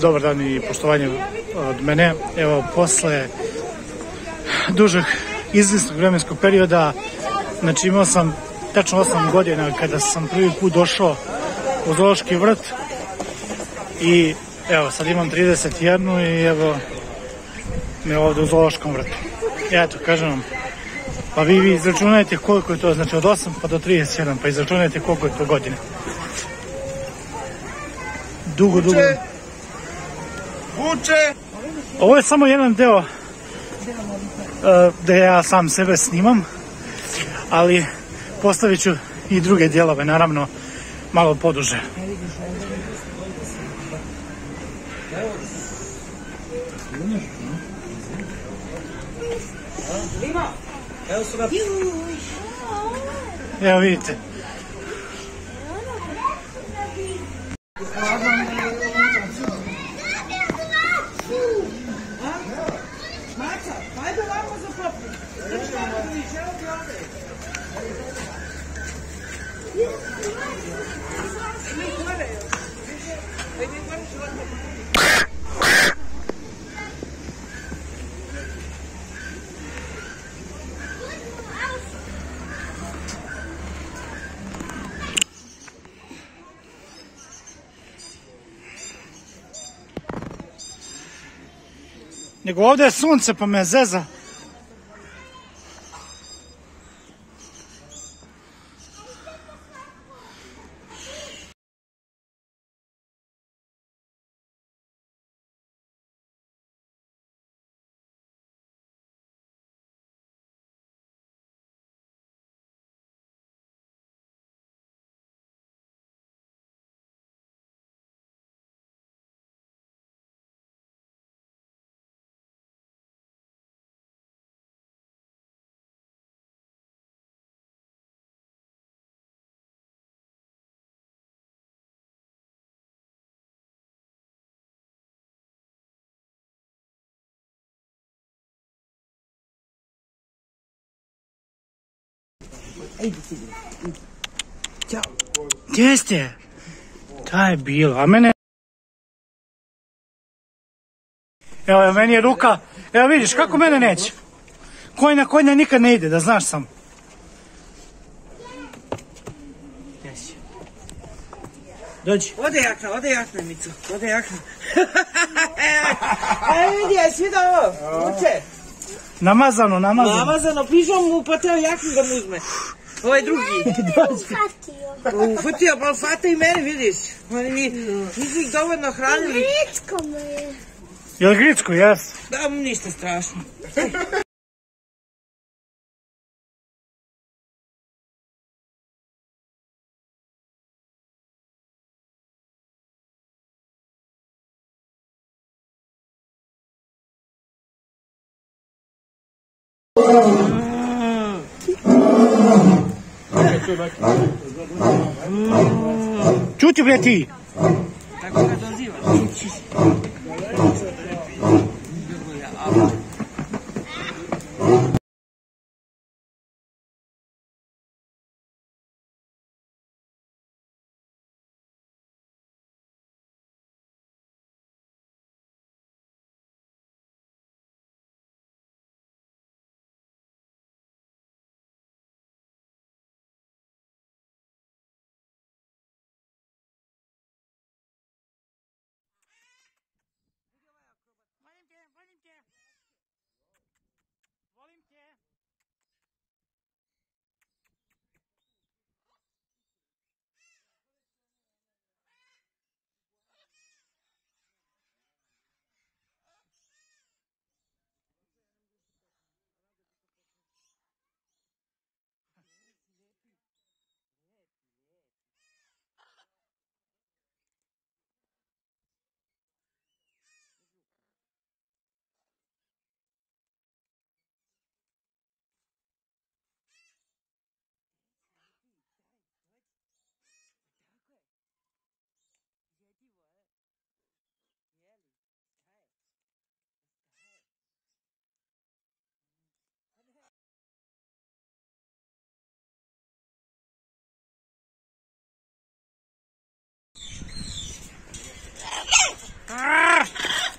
Dobar dan i poštovanje od mene. Evo, posle dužeg izvjesnog vremenskog perioda, znači imao sam tačno 8 godina kada sam prvi put došao u zoološki vrt i evo sad imam 31 i evo me ovdje u zoološkom vrtu. Ja eto kažem vam, pa vi izračunajte koliko je to, znači od 8 pa do 31, pa izračunajte koliko je to godine. Dugo. Ovo je samo jedan deo gdje ja sam sebe snimam, ali postavit ću i druge dijelove, naravno, malo poduže. Evo vidite. Nego ovdje je sunce pa me zeza. Ćao. Gdje ste? Ta je bilo, a mene... Evo, meni je ruka... Evo vidiš, kako mene neće? Konja nikad ne ide, da znaš sam. Gdje si? Dođi. Ode jakna, Mico, ode jakna. Vidi, jesi vidio ovo? Uče. Namazano. Namazano, pižom mu poteo jaknu da mu uzme. Ovaj drugi. Ufatio, pa fata i mene, vidiš. Nisu ih dovoljno hranili. Gricko me je. Je li gricko, jes? Da, ništa strašno. Čuti bre ti! Tako ga dozivaš.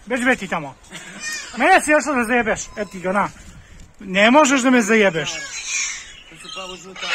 Beži be ti tamo. Mene si još da zajebeš. Eto ti ga, na. Ne možeš da me zajebeš. To su pravo žuta.